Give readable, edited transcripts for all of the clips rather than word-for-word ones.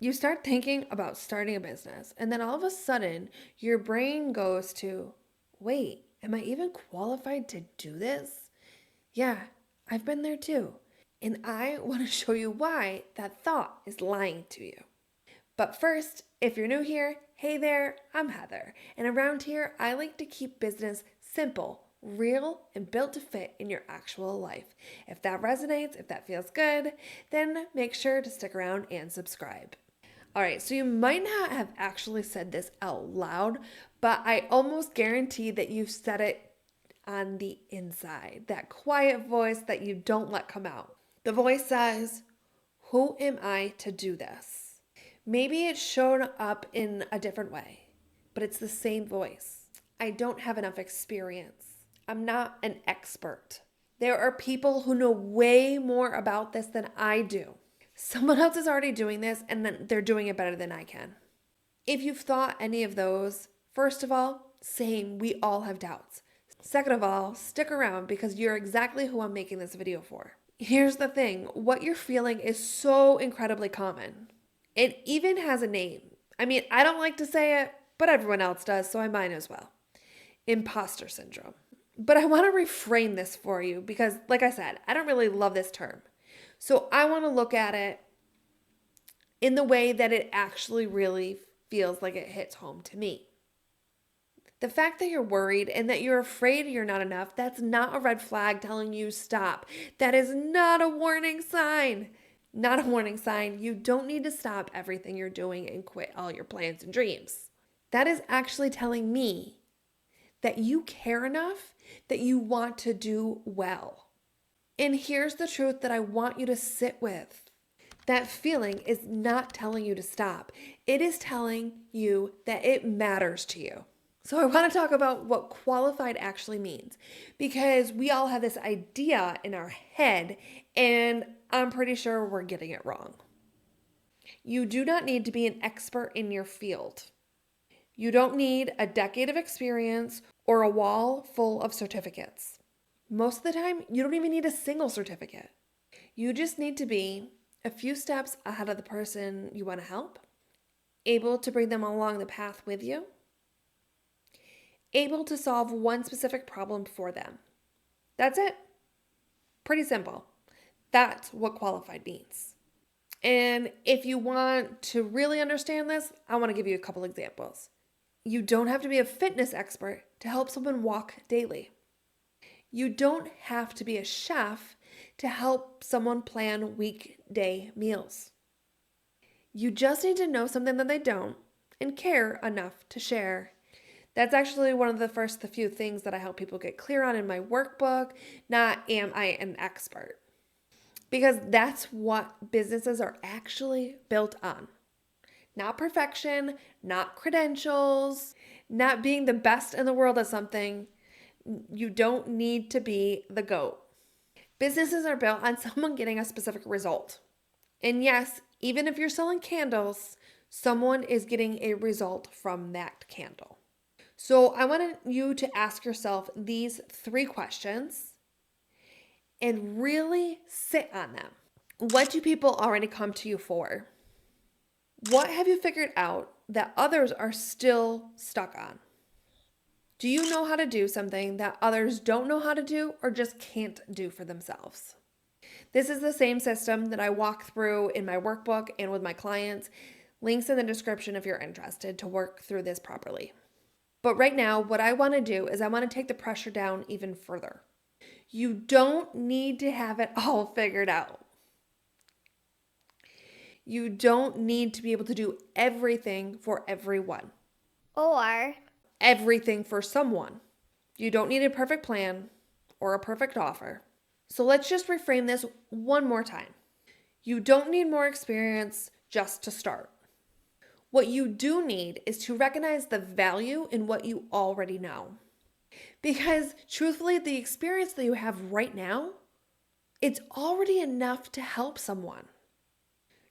You start thinking about starting a business, and then all of a sudden, your brain goes to, wait, am I even qualified to do this? Yeah, I've been there too. And I want to show you why that thought is lying to you. But first, if you're new here, hey there, I'm Heather. And around here, I like to keep business simple, real, and built to fit in your actual life. If that resonates, if that feels good, then make sure to stick around and subscribe. All right, so you might not have actually said this out loud, but I almost guarantee that you've said it on the inside, that quiet voice that you don't let come out. The voice says, who am I to do this? Maybe it's shown up in a different way, but it's the same voice. I don't have enough experience. I'm not an expert. There are people who know way more about this than I do. Someone else is already doing this and then they're doing it better than I can. If you've thought any of those, first of all, same, we all have doubts. Second of all, stick around because you're exactly who I'm making this video for. Here's the thing, what you're feeling is so incredibly common. It even has a name. I mean, I don't like to say it, but everyone else does, so I might as well. Imposter syndrome. But I want to reframe this for you because, like I said, I don't really love this term. So I want to look at it in the way that it actually really feels like it hits home to me. The fact that you're worried and that you're afraid you're not enough, that's not a red flag telling you stop. That is not a warning sign. Not a warning sign. You don't need to stop everything you're doing and quit all your plans and dreams. That is actually telling me that you care enough that you want to do well. And here's the truth that I want you to sit with. That feeling is not telling you to stop. It is telling you that it matters to you. So I want to talk about what qualified actually means because we all have this idea in our head and I'm pretty sure we're getting it wrong. You do not need to be an expert in your field. You don't need a decade of experience or a wall full of certificates. Most of the time, you don't even need a single certificate. You just need to be a few steps ahead of the person you want to help, able to bring them along the path with you, able to solve one specific problem for them. That's it. Pretty simple. That's what qualified means. And if you want to really understand this, I want to give you a couple examples. You don't have to be a fitness expert to help someone walk daily. You don't have to be a chef to help someone plan weekday meals. You just need to know something that they don't and care enough to share. That's actually one of the few things that I help people get clear on in my workbook, not am I an expert. Because that's what businesses are actually built on. Not perfection, not credentials, not being the best in the world at something. You don't need to be the GOAT. Businesses are built on someone getting a specific result. And yes, even if you're selling candles, someone is getting a result from that candle. So I want you to ask yourself these 3 questions and really sit on them. What do people already come to you for? What have you figured out that others are still stuck on? Do you know how to do something that others don't know how to do or just can't do for themselves? This is the same system that I walk through in my workbook and with my clients. Links in the description if you're interested to work through this properly. But right now, what I want to do is I want to take the pressure down even further. You don't need to have it all figured out. You don't need to be able to do everything for everyone. Or Everything for someone. You don't need a perfect plan or a perfect offer. So let's just reframe this one more time. You don't need more experience just to start. What you do need is to recognize the value in what you already know. Because truthfully, the experience that you have right now, it's already enough to help someone.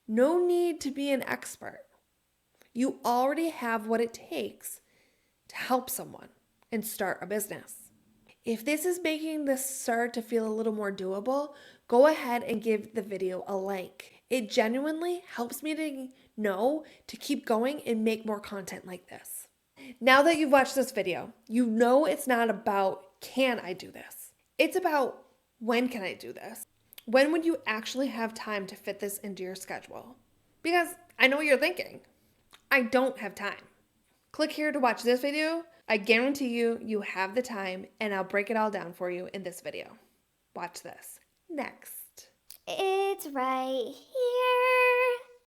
No need to be an expert. You already have what it takes to help someone and start a business. If this is making this start to feel a little more doable, go ahead and give the video a like. It genuinely helps me to know to keep going and make more content like this. Now that you've watched this video, you know it's not about can I do this? It's about when can I do this? When would you actually have time to fit this into your schedule? Because I know what you're thinking. I don't have time. Click here to watch this video. I guarantee you have the time, and I'll break it all down for you in this video. Watch this. Next. It's right here.